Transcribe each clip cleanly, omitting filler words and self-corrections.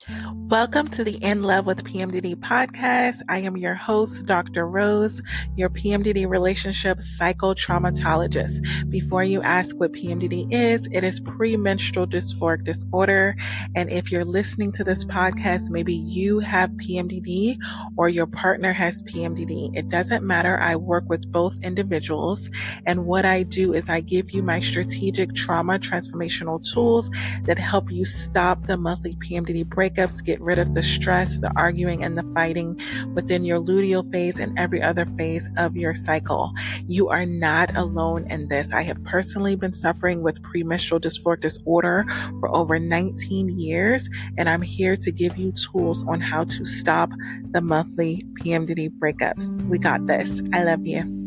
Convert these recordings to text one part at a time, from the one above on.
Welcome to the In Love with PMDD podcast. I am your host, Dr. Rose, your PMDD relationship psychotraumatologist. Before you ask what PMDD is, it is premenstrual dysphoric disorder. And if you're listening to this podcast, maybe you have PMDD or your partner has PMDD. It doesn't matter. I work with both individuals. And what I do is I give you my strategic trauma transformational tools that help you stop the monthly PMDD breakups, get rid of the stress, the arguing, and the fighting within your luteal phase and every other phase of your cycle. You are not alone in this. I have personally been suffering with premenstrual dysphoric disorder for over 19 years, and I'm here to give you tools on how to stop the monthly PMDD breakups. We got this. I love you.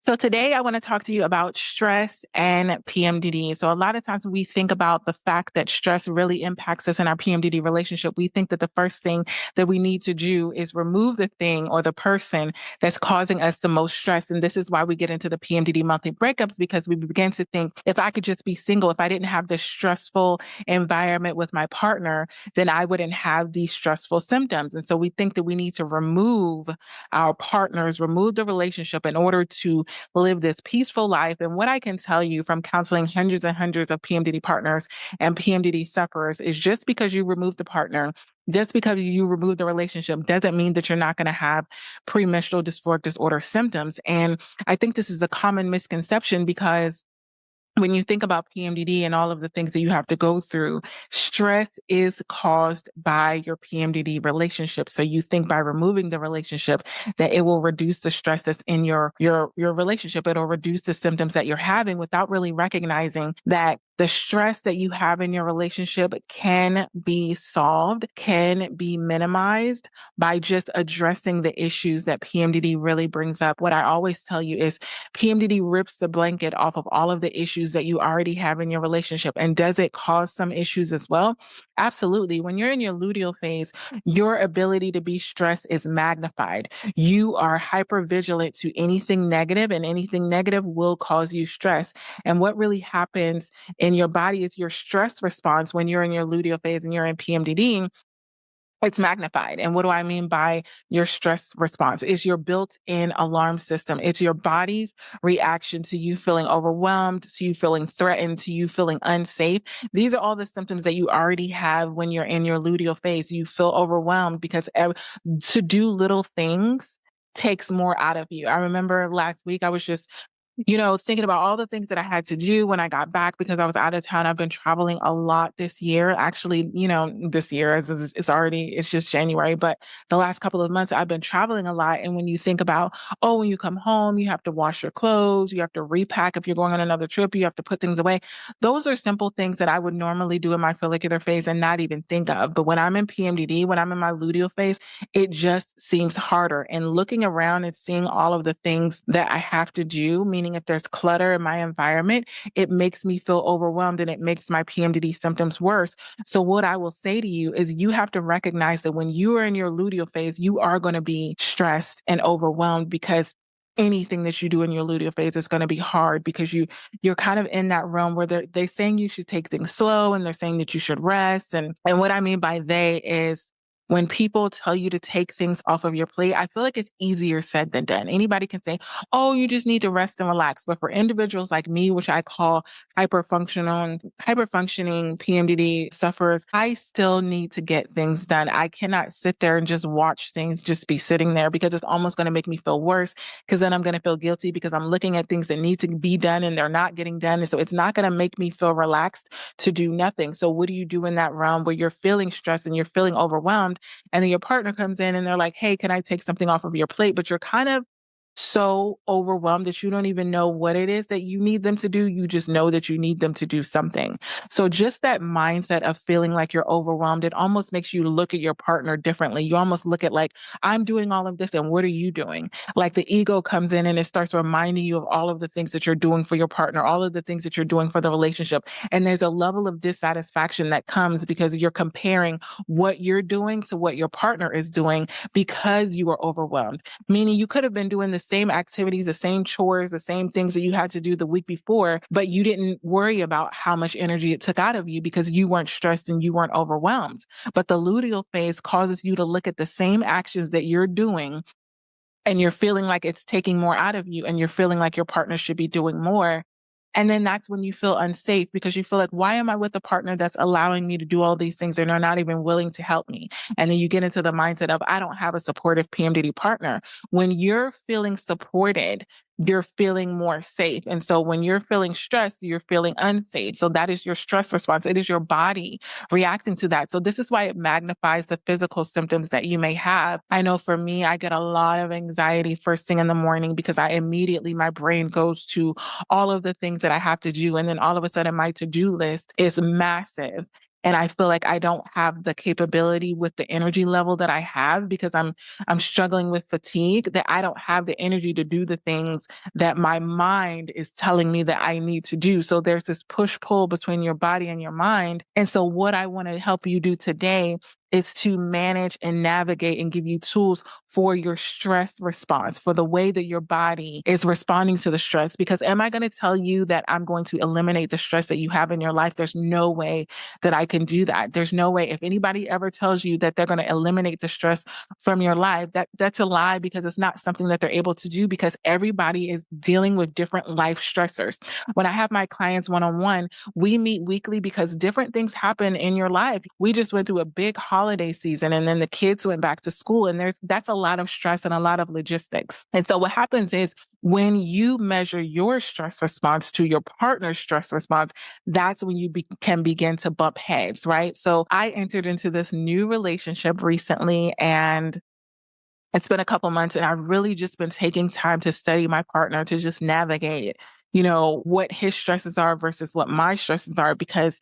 So today I want to talk to you about stress and PMDD. So a lot of times when we think about the fact that stress really impacts us in our PMDD relationship, we think that the first thing that we need to do is remove the thing or the person that's causing us the most stress. And this is why we get into the PMDD monthly breakups, because we begin to think, if I could just be single, if I didn't have this stressful environment with my partner, then I wouldn't have these stressful symptoms. And so we think that we need to remove our partners, remove the relationship in order to live this peaceful life. And what I can tell you from counseling hundreds and hundreds of PMDD partners and PMDD sufferers is just because you remove the partner, just because you remove the relationship doesn't mean that you're not going to have premenstrual dysphoric disorder symptoms. And I think this is a common misconception because when you think about PMDD and all of the things that you have to go through, stress is caused by your PMDD relationship. So you think by removing the relationship that it will reduce the stress that's in your relationship. It'll reduce the symptoms that you're having without really recognizing that the stress that you have in your relationship can be solved, can be minimized by just addressing the issues that PMDD really brings up. What I always tell you is PMDD rips the blanket off of all of the issues that you already have in your relationship. And does it cause some issues as well? Absolutely. When you're in your luteal phase, your ability to be stressed is magnified. You are hyper vigilant to anything negative, and anything negative will cause you stress. And what really happens in your body is your stress response when you're in your luteal phase and you're in PMDD. It's magnified. And what do I mean by your stress response? It's your built-in alarm system. It's your body's reaction to you feeling overwhelmed, to you feeling threatened, to you feeling unsafe. These are all the symptoms that you already have when you're in your luteal phase. You feel overwhelmed because to do little things takes more out of you. I remember last week I was just thinking about all the things that I had to do when I got back because I was out of town. I've been traveling a lot this year. Actually, this year it's just January, but the last couple of months I've been traveling a lot. And when you think about, when you come home, you have to wash your clothes, you have to repack. If you're going on another trip, you have to put things away. Those are simple things that I would normally do in my follicular phase and not even think of. But when I'm in PMDD, when I'm in my luteal phase, it just seems harder. And looking around and seeing all of the things that I have to do, meaning if there's clutter in my environment, it makes me feel overwhelmed and it makes my PMDD symptoms worse. So what I will say to you is you have to recognize that when you are in your luteal phase, you are going to be stressed and overwhelmed because anything that you do in your luteal phase is going to be hard because you're kind of in that realm where they're saying you should take things slow and they're saying that you should rest. And what I mean by they is when people tell you to take things off of your plate, I feel like it's easier said than done. Anybody can say, oh, you just need to rest and relax. But for individuals like me, which I call hyperfunctioning PMDD sufferers, I still need to get things done. I cannot sit there and just watch things just be sitting there because it's almost going to make me feel worse because then I'm going to feel guilty because I'm looking at things that need to be done and they're not getting done. And so it's not going to make me feel relaxed to do nothing. So what do you do in that realm where you're feeling stressed and you're feeling overwhelmed? And then your partner comes in and they're like, hey, can I take something off of your plate? But you're kind of so overwhelmed that you don't even know what it is that you need them to do. You just know that you need them to do something. So just that mindset of feeling like you're overwhelmed, it almost makes you look at your partner differently. You almost look at like, I'm doing all of this and what are you doing? Like the ego comes in and it starts reminding you of all of the things that you're doing for your partner, all of the things that you're doing for the relationship. And there's a level of dissatisfaction that comes because you're comparing what you're doing to what your partner is doing because you are overwhelmed. Meaning you could have been doing the same activities, the same chores, the same things that you had to do the week before, but you didn't worry about how much energy it took out of you because you weren't stressed and you weren't overwhelmed. But the luteal phase causes you to look at the same actions that you're doing and you're feeling like it's taking more out of you and you're feeling like your partner should be doing more. And then that's when you feel unsafe because you feel like, why am I with a partner that's allowing me to do all these things and they're not even willing to help me? And then you get into the mindset of, I don't have a supportive PMDD partner. When you're feeling supported, you're feeling more safe. And so when you're feeling stressed, you're feeling unsafe. So that is your stress response. It is your body reacting to that. So this is why it magnifies the physical symptoms that you may have. I know for me, I get a lot of anxiety first thing in the morning because my brain goes to all of the things that I have to do. And then all of a sudden my to-do list is massive. And I feel like I don't have the capability with the energy level that I have because I'm struggling with fatigue, that I don't have the energy to do the things that my mind is telling me that I need to do. So there's this push-pull between your body and your mind. And so what I want to help you do today is to manage and navigate and give you tools for your stress response, for the way that your body is responding to the stress. Because am I going to tell you that I'm going to eliminate the stress that you have in your life? There's no way that I can do that. There's no way. If anybody ever tells you that they're going to eliminate the stress from your life, that's a lie because it's not something that they're able to do because everybody is dealing with different life stressors. When I have my clients one-on-one, we meet weekly because different things happen in your life. We just went through a big holiday season and then the kids went back to school and that's a lot of stress and a lot of logistics. And so what happens is when you measure your stress response to your partner's stress response, that's when you can begin to bump heads, right? So I entered into this new relationship recently and it's been a couple months and I've really just been taking time to study my partner to just navigate, what his stresses are versus what my stresses are, because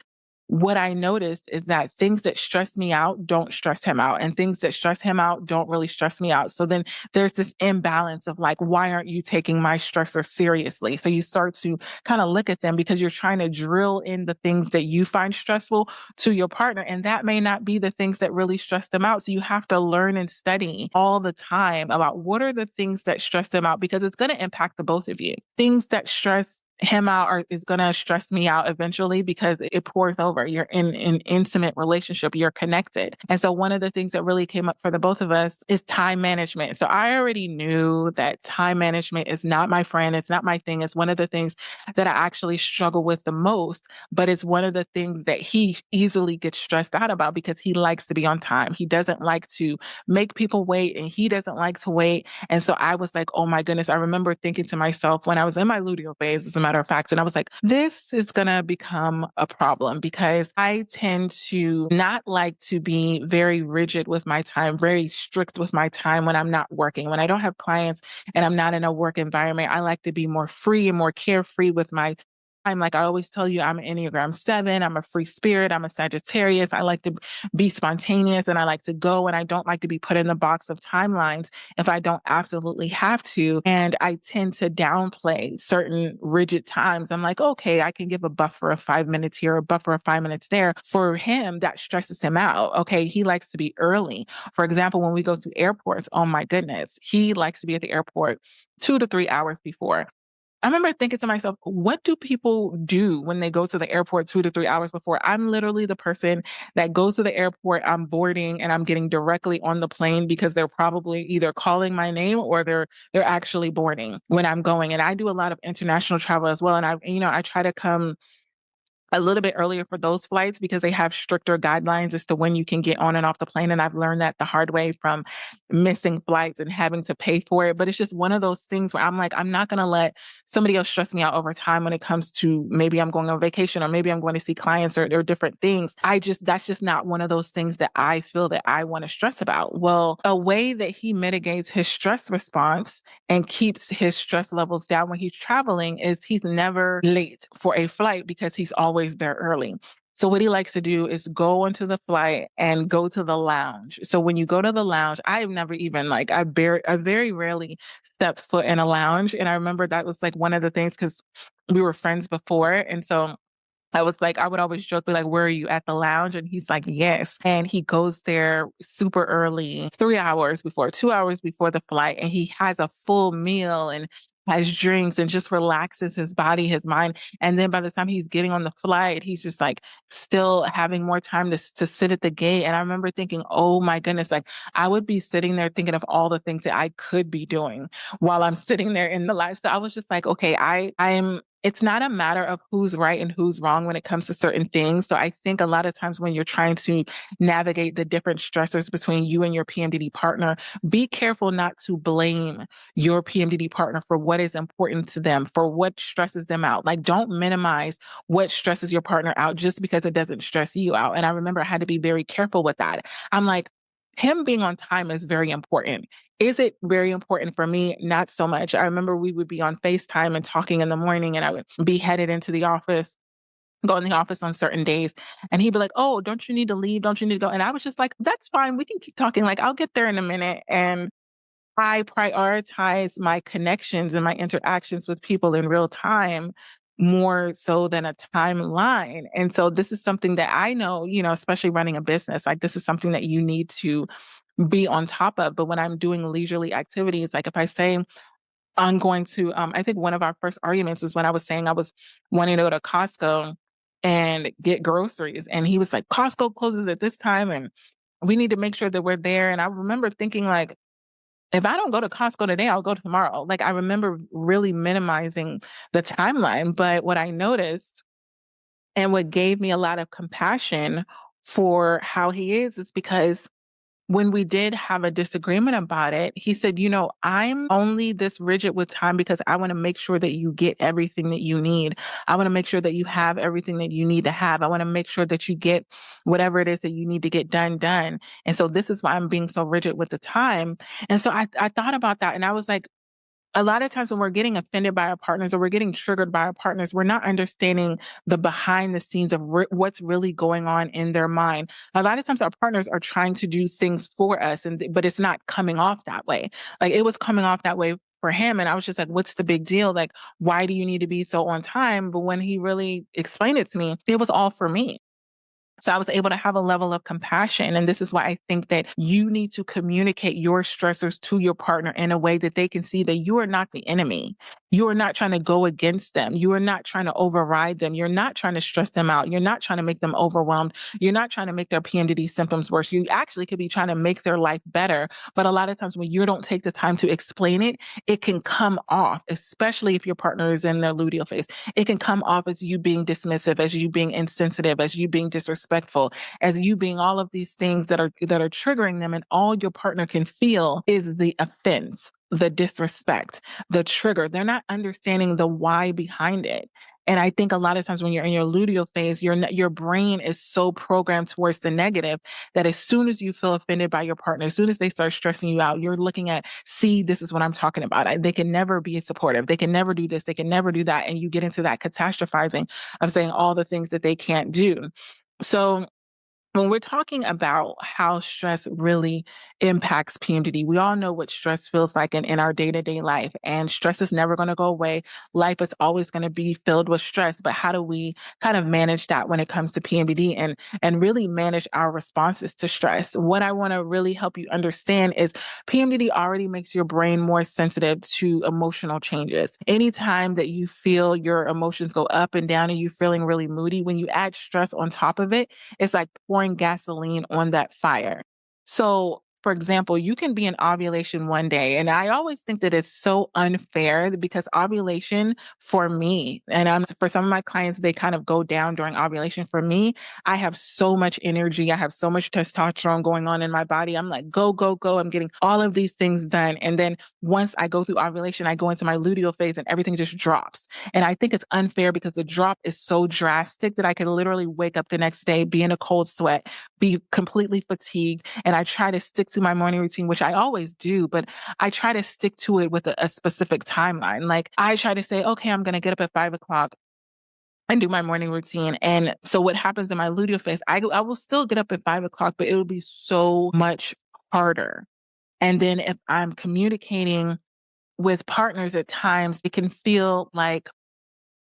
what I noticed is that things that stress me out don't stress him out and things that stress him out don't really stress me out. So then there's this imbalance of like, why aren't you taking my stressor seriously? So you start to kind of look at them because you're trying to drill in the things that you find stressful to your partner. And that may not be the things that really stress them out. So you have to learn and study all the time about what are the things that stress them out because it's going to impact the both of you. Things that stress him out is going to stress me out eventually because it pours over. You're in an intimate relationship. You're connected. And so one of the things that really came up for the both of us is time management. So I already knew that time management is not my friend. It's not my thing. It's one of the things that I actually struggle with the most, but it's one of the things that he easily gets stressed out about because he likes to be on time. He doesn't like to make people wait and he doesn't like to wait. And so I was like, oh my goodness. I remember thinking to myself when I was in my luteal phase, as a matter of fact, and I was like, this is going to become a problem because I tend to not like to be very rigid with my time, very strict with my time when I'm not working. When I don't have clients and I'm not in a work environment, I like to be more free and more carefree with my time. Like I always tell you, I'm an Enneagram 7. I'm a free spirit. I'm a Sagittarius. I like to be spontaneous and I like to go and I don't like to be put in the box of timelines if I don't absolutely have to. And I tend to downplay certain rigid times. I'm like, okay, I can give a buffer of 5 minutes here, a buffer of 5 minutes there. For him, that stresses him out. Okay. He likes to be early. For example, when we go to airports, oh my goodness, he likes to be at the airport 2 to 3 hours before. I remember thinking to myself, what do people do when they go to the airport 2 to 3 hours before? I'm literally the person that goes to the airport, I'm boarding and I'm getting directly on the plane because they're probably either calling my name or they're actually boarding when I'm going. And I do a lot of international travel as well. And I try to come a little bit earlier for those flights because they have stricter guidelines as to when you can get on and off the plane. And I've learned that the hard way from missing flights and having to pay for it. But it's just one of those things where I'm like, I'm not going to let somebody else stress me out over time when it comes to maybe I'm going on vacation or maybe I'm going to see clients or different things. That's just not one of those things that I feel that I want to stress about. Well, a way that he mitigates his stress response and keeps his stress levels down when he's traveling is he's never late for a flight because he's always there early. So what he likes to do is go onto the flight and go to the lounge. So when you go to the lounge, I've never even I very rarely step foot in a lounge. And I remember that was like one of the things because we were friends before. And so I would always joke, be like, where are you at the lounge? And he's like, yes. And he goes there super early, 3 hours before, 2 hours before the flight. And he has a full meal and has drinks and just relaxes his body, his mind. And then by the time he's getting on the flight, he's just like still having more time to sit at the gate. And I remember thinking, oh my goodness, like I would be sitting there thinking of all the things that I could be doing while I'm sitting there in the line. So I was just like, okay, I'm it's not a matter of who's right and who's wrong when it comes to certain things. So I think a lot of times when you're trying to navigate the different stressors between you and your PMDD partner, be careful not to blame your PMDD partner for what is important to them, for what stresses them out. Like, don't minimize what stresses your partner out just because it doesn't stress you out. And I remember I had to be very careful with that. I'm like, him being on time is very important. Is it very important for me? Not so much. I remember we would be on FaceTime and talking in the morning, and I would be headed into the office, go in the office on certain days. And he'd be like, oh, don't you need to leave? Don't you need to go? And I was just like, that's fine. We can keep talking. Like, I'll get there in a minute. And I prioritize my connections and my interactions with people in real time more so than a timeline. And so this is something that I know, especially running a business, like this is something that you need to be on top of. But when I'm doing leisurely activities, like if I say I'm going to, I think one of our first arguments was when I was saying I was wanting to go to Costco and get groceries. And he was like, Costco closes at this time and we need to make sure that we're there. And I remember thinking like, if I don't go to Costco today, I'll go tomorrow. Like I remember really minimizing the timeline. But what I noticed and what gave me a lot of compassion for how he is because when we did have a disagreement about it, he said, I'm only this rigid with time because I want to make sure that you get everything that you need. I want to make sure that you have everything that you need to have. I want to make sure that you get whatever it is that you need to get done. And so this is why I'm being so rigid with the time. And so I thought about that and I was like, a lot of times when we're getting offended by our partners or we're getting triggered by our partners, we're not understanding the behind the scenes of what's really going on in their mind. A lot of times our partners are trying to do things for us, but it's not coming off that way. Like it was coming off that way for him. And I was just like, what's the big deal? Like, why do you need to be so on time? But when he really explained it to me, it was all for me. So I was able to have a level of compassion. And this is why I think that you need to communicate your stressors to your partner in a way that they can see that you are not the enemy. You are not trying to go against them. You are not trying to override them. You're not trying to stress them out. You're not trying to make them overwhelmed. You're not trying to make their PMDD symptoms worse. You actually could be trying to make their life better. But a lot of times when you don't take the time to explain it, it can come off, especially if your partner is in their luteal phase. It can come off as you being dismissive, as you being insensitive, as you being disrespectful, as you being all of these things that are triggering them, and all your partner can feel is the offense, the disrespect, the trigger. They're not understanding the why behind it. And I think a lot of times when you're in your luteal phase, your brain is so programmed towards the negative that as soon as you feel offended by your partner, as soon as they start stressing you out, you're looking at, see, this is what I'm talking about. They can never be supportive. They can never do this. They can never do that. And you get into that catastrophizing of saying all the things that they can't do. So when we're talking about how stress really impacts PMDD, we all know what stress feels like in our day-to-day life. And stress is never going to go away. Life is always going to be filled with stress. But how do we kind of manage that when it comes to PMDD and really manage our responses to stress? What I want to really help you understand is PMDD already makes your brain more sensitive to emotional changes. Anytime that you feel your emotions go up and down and you're feeling really moody, when you add stress on top of it, it's like pouring gasoline on that fire. So, for example, you can be in ovulation one day. And I always think that it's so unfair because ovulation for me, and for some of my clients, they kind of go down during ovulation. For me, I have so much energy. I have so much testosterone going on in my body. I'm like, go, go, go. I'm getting all of these things done. And then once I go through ovulation, I go into my luteal phase and everything just drops. And I think it's unfair because the drop is so drastic that I could literally wake up the next day, be in a cold sweat, be completely fatigued. And I try to stick to my morning routine, which I always do, but I try to stick to it with a specific timeline. Like I try to say, okay, I'm going to get up at 5 o'clock and do my morning routine. And so what happens in my luteal phase, I will still get up at 5 o'clock, but it will be so much harder. And then if I'm communicating with partners at times, it can feel like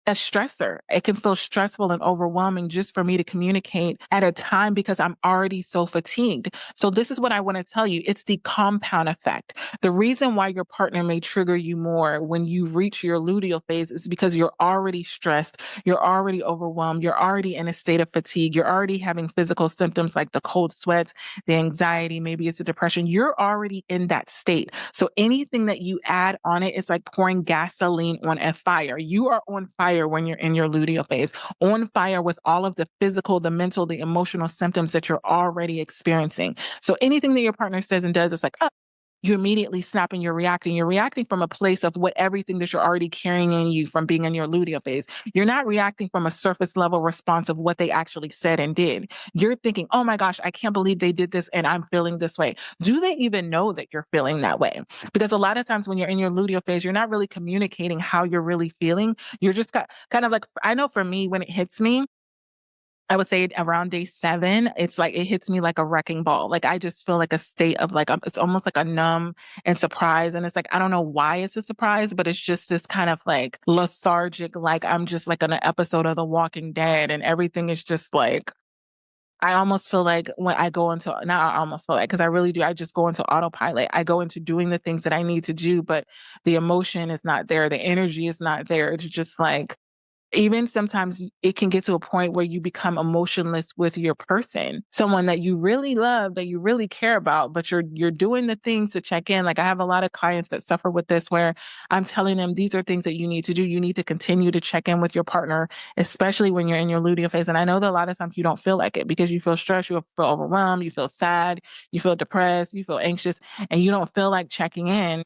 a stressor. It can feel stressful and overwhelming just for me to communicate at a time because I'm already so fatigued. So this is what I want to tell you. It's the compound effect. The reason why your partner may trigger you more when you reach your luteal phase is because you're already stressed. You're already overwhelmed. You're already in a state of fatigue. You're already having physical symptoms like the cold sweats, the anxiety, maybe it's a depression. You're already in that state. So anything that you add on it, it's like pouring gasoline on a fire. You are on fire when you're in your luteal phase, on fire with all of the physical, the mental, the emotional symptoms that you're already experiencing. So anything that your partner says and does, it's like, oh, you immediately snap and you're reacting. You're reacting from a place of what everything that you're already carrying in you from being in your luteal phase. You're not reacting from a surface level response of what they actually said and did. You're thinking, oh my gosh, I can't believe they did this and I'm feeling this way. Do they even know that you're feeling that way? Because a lot of times when you're in your luteal phase, you're not really communicating how you're really feeling. You're just kind of like, I know for me, when it hits me, I would say around day 7, it's like it hits me like a wrecking ball. Like I just feel like a state of like, it's almost like a numb and surprise. And it's like, I don't know why it's a surprise, but it's just this kind of like lethargic, like I'm just like on an episode of The Walking Dead and everything is just like, I almost feel like when I go into, not I almost feel like, because I really do, I just go into autopilot. I go into doing the things that I need to do, but the emotion is not there. The energy is not there. It's just like, even sometimes it can get to a point where you become emotionless with your person, someone that you really love, that you really care about, but you're doing the things to check in. Like I have a lot of clients that suffer with this where I'm telling them these are things that you need to do. You need to continue to check in with your partner, especially when you're in your luteal phase. And I know that a lot of times you don't feel like it because you feel stressed, you feel overwhelmed, you feel sad, you feel depressed, you feel anxious, and you don't feel like checking in.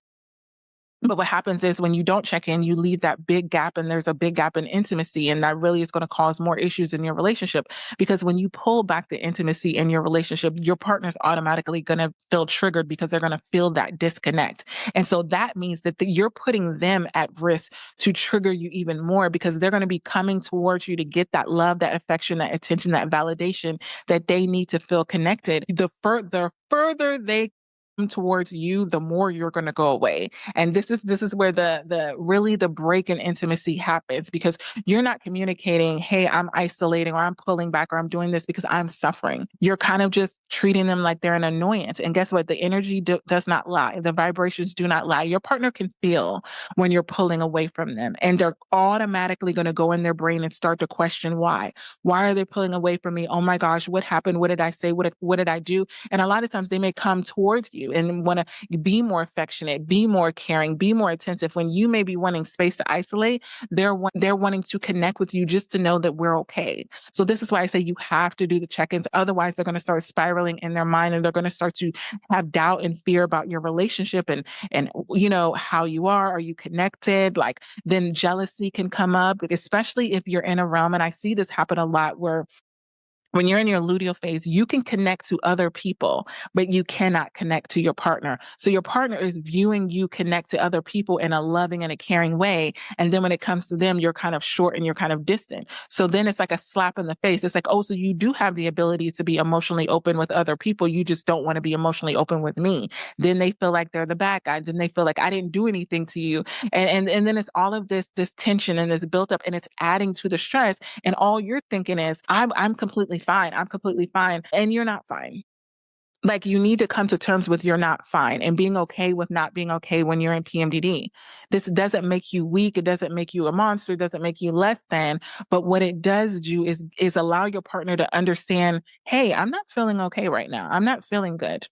But what happens is when you don't check in, you leave that big gap and there's a big gap in intimacy. And that really is going to cause more issues in your relationship. Because when you pull back the intimacy in your relationship, your partner's automatically going to feel triggered because they're going to feel that disconnect. And so that means that you're putting them at risk to trigger you even more because they're going to be coming towards you to get that love, that affection, that attention, that validation that they need to feel connected. The further they come towards you, the more you're going to go away. And this is where the really the break in intimacy happens because you're not communicating, hey, I'm isolating or I'm pulling back or I'm doing this because I'm suffering. You're kind of just treating them like they're an annoyance. And guess what? The energy does not lie. The vibrations do not lie. Your partner can feel when you're pulling away from them and they're automatically going to go in their brain and start to question why. Why are they pulling away from me? Oh my gosh, what happened? What did I say? What did I do? And a lot of times they may come towards you and want to be more affectionate, be more caring, be more attentive. When you may be wanting space to isolate, they're wanting to connect with you just to know that we're okay. So this is why I say you have to do the check-ins. Otherwise, they're going to start spiraling in their mind and they're going to start to have doubt and fear about your relationship and you know how you are. Are you connected? Like then jealousy can come up, especially if you're in a realm. And I see this happen a lot where when you're in your luteal phase, you can connect to other people, but you cannot connect to your partner. So your partner is viewing you connect to other people in a loving and a caring way. And then when it comes to them, you're kind of short and you're kind of distant. So then it's like a slap in the face. It's like, oh, so you do have the ability to be emotionally open with other people. You just don't want to be emotionally open with me. Then they feel like they're the bad guy. Then they feel like I didn't do anything to you. And then it's all of this tension and this built up and it's adding to the stress. And all you're thinking is, I'm completely fine. I'm completely fine. And you're not fine. Like you need to come to terms with you're not fine and being okay with not being okay when you're in PMDD. This doesn't make you weak. It doesn't make you a monster. It doesn't make you less than. But what it does do is allow your partner to understand, hey, I'm not feeling okay right now. I'm not feeling good.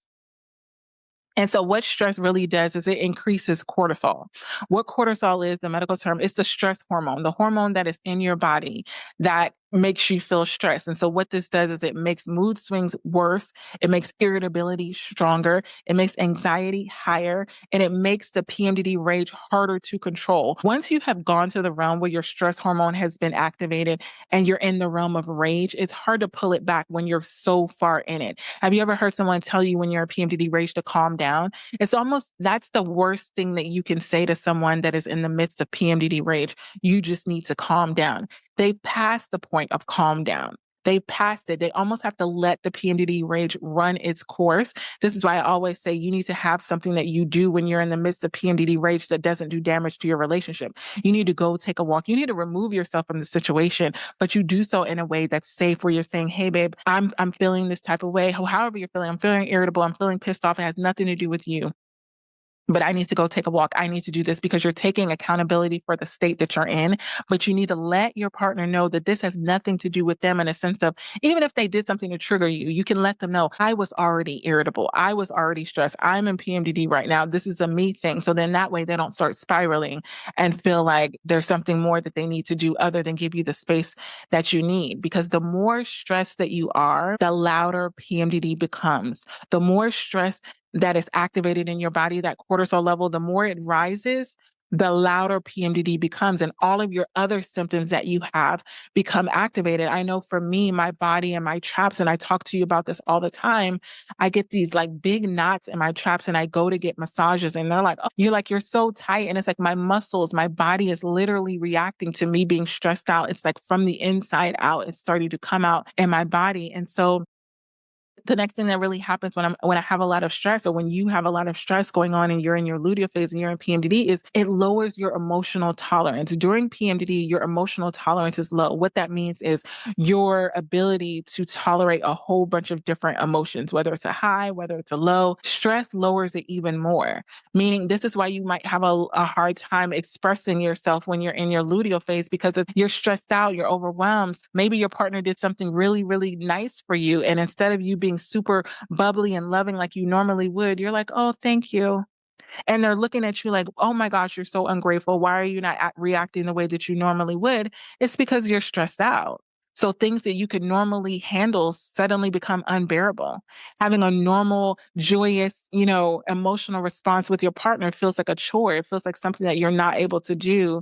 And so what stress really does is it increases cortisol. What cortisol is, the medical term, is the stress hormone, the hormone that is in your body that makes you feel stressed. And so what this does is it makes mood swings worse. It makes irritability stronger. It makes anxiety higher and it makes the PMDD rage harder to control. Once you have gone to the realm where your stress hormone has been activated and you're in the realm of rage, it's hard to pull it back when you're so far in it. Have you ever heard someone tell you when you're in PMDD rage to calm down? It's almost, that's the worst thing that you can say to someone that is in the midst of PMDD rage. You just need to calm down. They passed the point of calm down. They passed it. They almost have to let the PMDD rage run its course. This is why I always say you need to have something that you do when you're in the midst of PMDD rage that doesn't do damage to your relationship. You need to go take a walk. You need to remove yourself from the situation, but you do so in a way that's safe where you're saying, hey, babe, I'm feeling this type of way. However you're feeling, I'm feeling irritable. I'm feeling pissed off. It has nothing to do with you, but I need to go take a walk. I need to do this, because you're taking accountability for the state that you're in. But you need to let your partner know that this has nothing to do with them, in a sense of, even if they did something to trigger you, you can let them know, I was already irritable. I was already stressed. I'm in PMDD right now. This is a me thing. So then that way they don't start spiraling and feel like there's something more that they need to do other than give you the space that you need. Because the more stressed that you are, the louder PMDD becomes. The more stress that is activated in your body, that cortisol level, the more it rises, the louder PMDD becomes, and all of your other symptoms that you have become activated. I know for me, my body and my traps, and I talk to you about this all the time, I get these like big knots in my traps, and I go to get massages, and they're like, oh, you're so tight. And it's like my muscles, my body is literally reacting to me being stressed out. It's like from the inside out, it's starting to come out in my body. And so the next thing that really happens when I have a lot of stress, or when you have a lot of stress going on and you're in your luteal phase and you're in PMDD, is it lowers your emotional tolerance. During PMDD, your emotional tolerance is low. What that means is your ability to tolerate a whole bunch of different emotions, whether it's a high, whether it's a low. Stress lowers it even more, meaning this is why you might have a hard time expressing yourself when you're in your luteal phase, because you're stressed out, you're overwhelmed. Maybe your partner did something really, really nice for you, and instead of you being super bubbly and loving like you normally would, you're like, oh, thank you. And they're looking at you like, oh my gosh, you're so ungrateful. Why are you not reacting the way that you normally would? It's because you're stressed out. So things that you could normally handle suddenly become unbearable. Having a normal, joyous, emotional response with your partner feels like a chore. It feels like something that you're not able to do.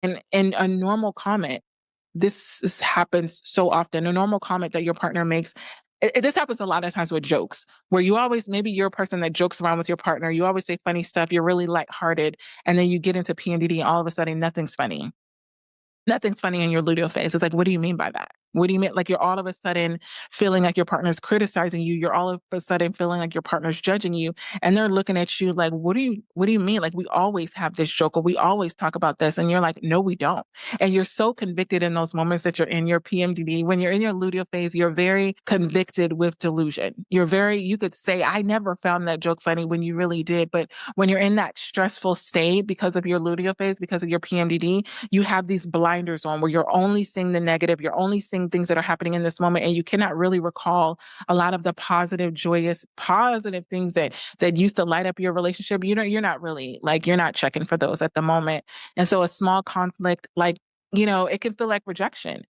And a normal comment, happens so often. A normal comment that your partner makes, this happens a lot of times with jokes, where maybe you're a person that jokes around with your partner. You always say funny stuff. You're really lighthearted. And then you get into PMDD and all of a sudden nothing's funny. Nothing's funny in your luteal phase. It's like, what do you mean by that? What do you mean? Like, you're all of a sudden feeling like your partner's criticizing you. You're all of a sudden feeling like your partner's judging you. And they're looking at you like, what do you mean? Like, we always have this joke, or we always talk about this. And you're like, no, we don't. And you're so convicted in those moments that you're in your PMDD. When you're in your luteal phase, you're very convicted with delusion. You could say, I never found that joke funny, when you really did. But when you're in that stressful state because of your luteal phase, because of your PMDD, you have these blinders on where you're only seeing the negative. You're only seeing things that are happening in this moment. And you cannot really recall a lot of the positive, joyous, positive things that used to light up your relationship. You're not really you're not checking for those at the moment. And so a small conflict, it can feel like rejection.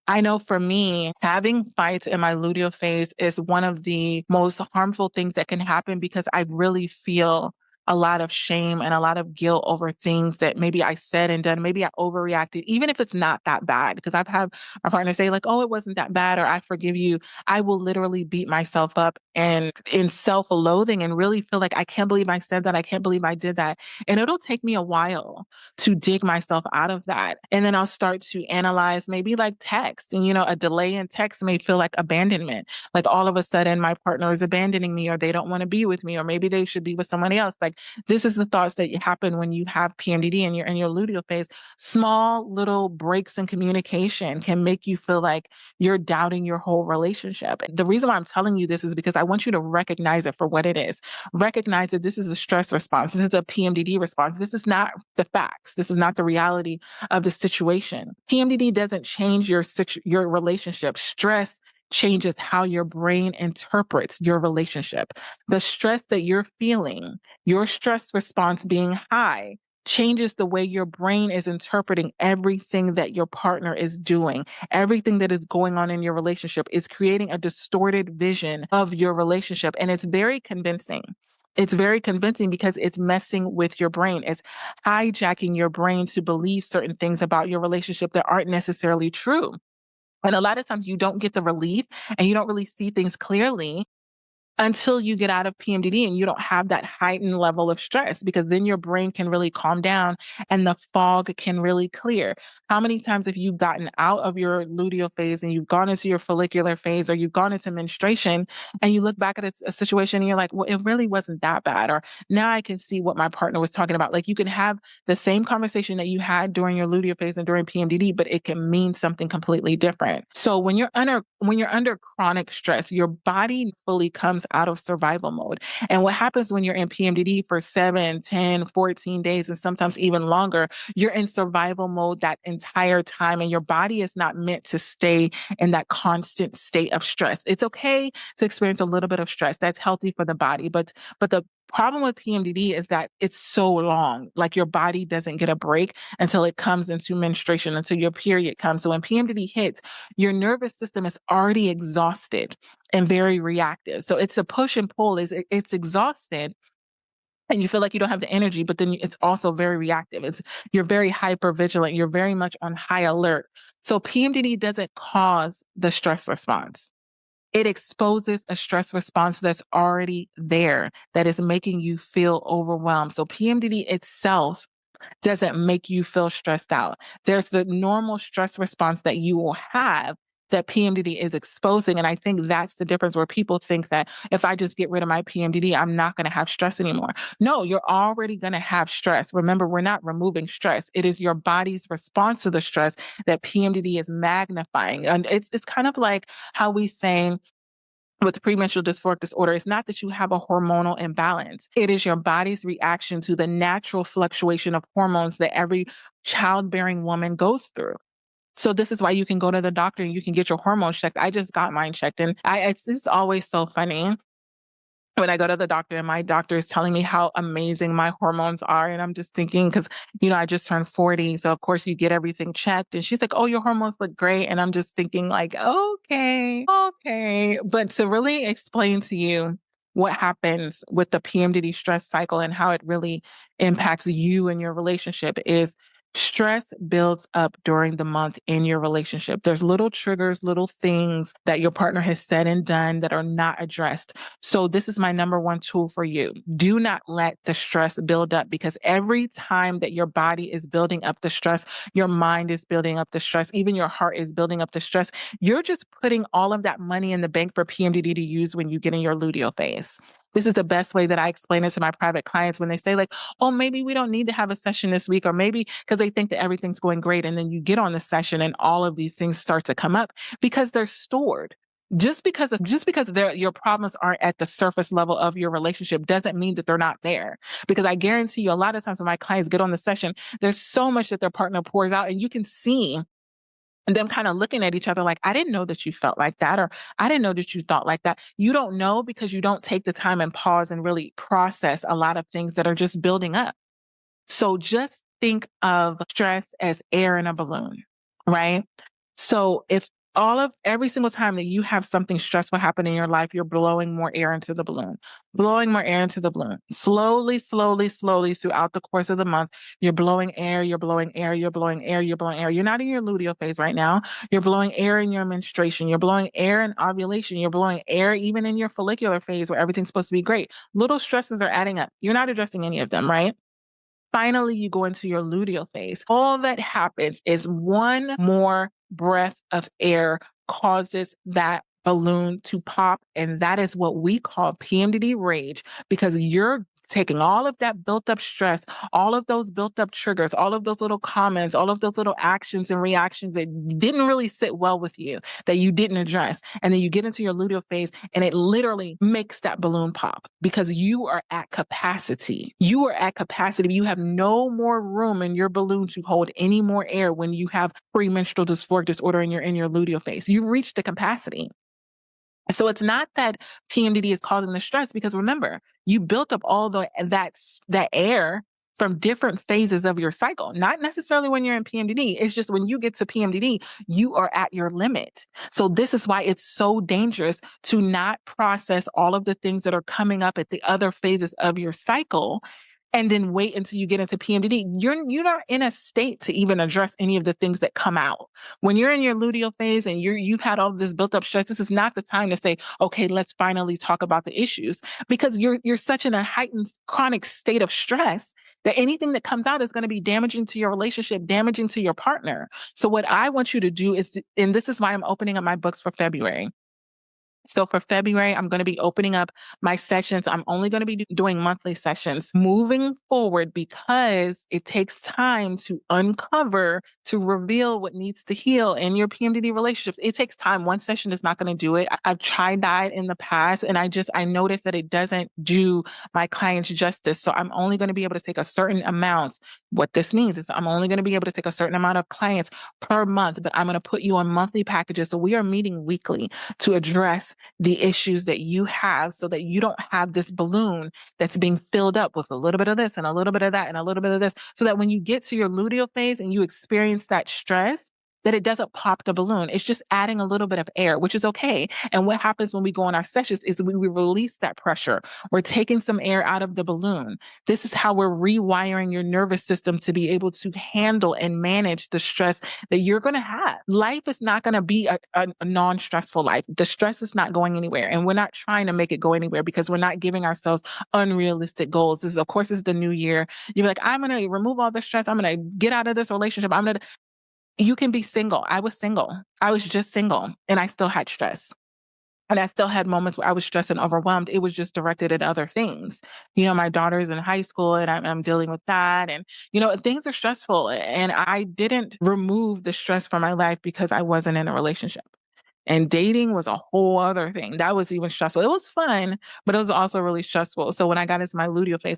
I know for me, having fights in my luteal phase is one of the most harmful things that can happen, because I really feel a lot of shame and a lot of guilt over things that maybe I said and done. Maybe I overreacted, even if it's not that bad, because I've had my partner say like, oh, it wasn't that bad, or I forgive you. I will literally beat myself up and in self-loathing and really feel like, I can't believe I said that. I can't believe I did that. And it'll take me a while to dig myself out of that. And then I'll start to analyze maybe like text, and, a delay in text may feel like abandonment. Like all of a sudden my partner is abandoning me, or they don't want to be with me, or maybe they should be with somebody else. Like, this is the thoughts that happen when you have PMDD and you're in your luteal phase. Small little breaks in communication can make you feel like you're doubting your whole relationship. The reason why I'm telling you this is because I want you to recognize it for what it is. Recognize that this is a stress response. This is a PMDD response. This is not the facts. This is not the reality of the situation. PMDD doesn't change your relationship. Stress changes how your brain interprets your relationship. The stress that you're feeling, your stress response being high, changes the way your brain is interpreting everything that your partner is doing. Everything that is going on in your relationship is creating a distorted vision of your relationship. And it's very convincing. It's very convincing because it's messing with your brain. It's hijacking your brain to believe certain things about your relationship that aren't necessarily true. And a lot of times you don't get the relief and you don't really see things clearly until you get out of PMDD and you don't have that heightened level of stress, because then your brain can really calm down and the fog can really clear. How many times have you gotten out of your luteal phase and you've gone into your follicular phase, or you've gone into menstruation, and you look back at a situation and you're like, well, it really wasn't that bad. Or now I can see what my partner was talking about. Like, you can have the same conversation that you had during your luteal phase and during PMDD, but it can mean something completely different. So when you're under chronic stress, your body fully comes out of survival mode. And what happens when you're in PMDD for 7, 10, 14 days, and sometimes even longer, you're in survival mode that entire time, and your body is not meant to stay in that constant state of stress. It's okay to experience a little bit of stress. That's healthy for the body. But the problem with PMDD is that it's so long. Like, your body doesn't get a break until it comes into menstruation, until your period comes. So when PMDD hits, your nervous system is already exhausted and very reactive. So it's a push and pull. It's exhausted and you feel like you don't have the energy, but then it's also very reactive. You're very hyper vigilant. You're very much on high alert. So PMDD doesn't cause the stress response. It exposes a stress response that's already there, that is making you feel overwhelmed. So PMDD itself doesn't make you feel stressed out. There's the normal stress response that you will have that PMDD is exposing. And I think that's the difference, where people think that if I just get rid of my PMDD, I'm not going to have stress anymore. No, you're already going to have stress. Remember, we're not removing stress. It is your body's response to the stress that PMDD is magnifying. And it's kind of like how we say, with premenstrual dysphoric disorder, it's not that you have a hormonal imbalance. It is your body's reaction to the natural fluctuation of hormones that every childbearing woman goes through. So this is why you can go to the doctor and you can get your hormones checked. I just got mine checked, and it's just always so funny when I go to the doctor and my doctor is telling me how amazing my hormones are. And I'm just thinking, because, I just turned 40. So of course you get everything checked. And she's like, oh, your hormones look great. And I'm just thinking like, okay. But to really explain to you what happens with the PMDD stress cycle and how it really impacts you and your relationship is, stress builds up during the month in your relationship. There's little triggers, little things that your partner has said and done that are not addressed. So this is my number one tool for you. Do not let the stress build up, because every time that your body is building up the stress, your mind is building up the stress, even your heart is building up the stress. You're just putting all of that money in the bank for PMDD to use when you get in your luteal phase. This is the best way that I explain it to my private clients when they say like, oh, maybe we don't need to have a session this week, or maybe because they think that everything's going great. And then you get on the session and all of these things start to come up because they're stored. Just because your problems aren't at the surface level of your relationship doesn't mean that they're not there. Because I guarantee you, a lot of times when my clients get on the session, there's so much that their partner pours out, and you can see them kind of looking at each other like, I didn't know that you felt like that, or I didn't know that you thought like that. You don't know because you don't take the time and pause and really process a lot of things that are just building up. So just think of stress as air in a balloon, right? So if every single time that you have something stressful happen in your life, you're blowing more air into the balloon, slowly throughout the course of the month. You're blowing air. You're not in your luteal phase right now. You're blowing air in your menstruation. You're blowing air in ovulation. You're blowing air even in your follicular phase where everything's supposed to be great. Little stresses are adding up. You're not addressing any of them, right? Finally, you go into your luteal phase. All that happens is one more breath of air causes that balloon to pop. And that is what we call PMDD rage, because you're taking all of that built up stress, all of those built up triggers, all of those little comments, all of those little actions and reactions that didn't really sit well with you, that you didn't address. And then you get into your luteal phase and it literally makes that balloon pop because you are at capacity. You are at capacity. You have no more room in your balloon to hold any more air when you have premenstrual dysphoric disorder and you're in your luteal phase. You've reached the capacity. So it's not that PMDD is causing the stress, because remember, you built up all that air from different phases of your cycle, not necessarily when you're in PMDD. It's just when you get to PMDD, you are at your limit. So this is why it's so dangerous to not process all of the things that are coming up at the other phases of your cycle, and then wait until you get into PMDD, you're not in a state to even address any of the things that come out. When you're in your luteal phase and you've had all of this built up stress, this is not the time to say, okay, let's finally talk about the issues, because you're such in a heightened chronic state of stress that anything that comes out is going to be damaging to your relationship, damaging to your partner. So what I want you to do is, and this is why I'm opening up my books for February. So for February, I'm going to be opening up my sessions. I'm only going to be doing monthly sessions moving forward, because it takes time to uncover, to reveal what needs to heal in your PMDD relationships. It takes time. One session is not going to do it. I've tried that in the past, and I noticed that it doesn't do my clients justice. So I'm only going to be able to take a certain amount. What this means is I'm only going to be able to take a certain amount of clients per month, but I'm going to put you on monthly packages. So we are meeting weekly to address the issues that you have, so that you don't have this balloon that's being filled up with a little bit of this and a little bit of that and a little bit of this, so that when you get to your luteal phase and you experience that stress, that it doesn't pop the balloon. It's just adding a little bit of air, which is okay. And what happens when we go on our sessions is we release that pressure. We're taking some air out of the balloon. This is how we're rewiring your nervous system to be able to handle and manage the stress that you're going to have. Life is not going to be a non-stressful life. The stress is not going anywhere. And we're not trying to make it go anywhere, because we're not giving ourselves unrealistic goals. This is, of course, is the new year. You're like, I'm going to remove all the stress. I'm going to get out of this relationship. You can be single. I was single. I was just single, and I still had stress. And I still had moments where I was stressed and overwhelmed. It was just directed at other things. My daughter's in high school, and I'm dealing with that. And, things are stressful. And I didn't remove the stress from my life because I wasn't in a relationship. And dating was a whole other thing. That was even stressful. It was fun, but it was also really stressful. So when I got into my luteal phase,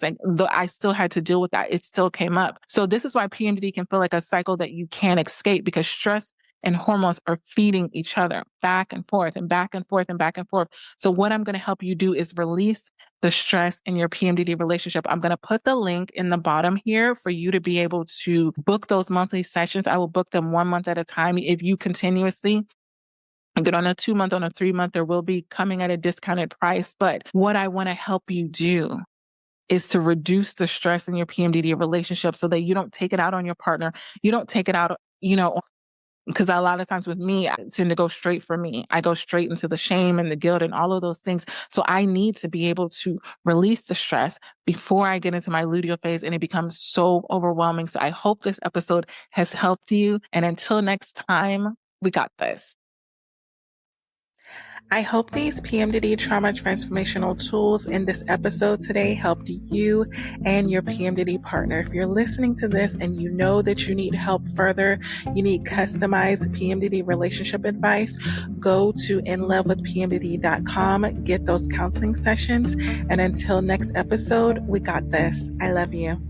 I still had to deal with that. It still came up. So this is why PMDD can feel like a cycle that you can't escape, because stress and hormones are feeding each other back and forth and back and forth and back and forth. So what I'm going to help you do is release the stress in your PMDD relationship. I'm going to put the link in the bottom here for you to be able to book those monthly sessions. I will book them 1 month at a time. If you continuously get on a 2-month, on a 3-month, there will be coming at a discounted price. But what I want to help you do is to reduce the stress in your PMDD relationship, so that you don't take it out on your partner. You don't take it out, because a lot of times with me, I tend to go straight for me. I go straight into the shame and the guilt and all of those things. So I need to be able to release the stress before I get into my luteal phase, and it becomes so overwhelming. So I hope this episode has helped you. And until next time, we got this. I hope these PMDD trauma transformational tools in this episode today helped you and your PMDD partner. If you're listening to this and you know that you need help further, you need customized PMDD relationship advice, go to inlovewithpmdd.com, get those counseling sessions. And until next episode, we got this. I love you.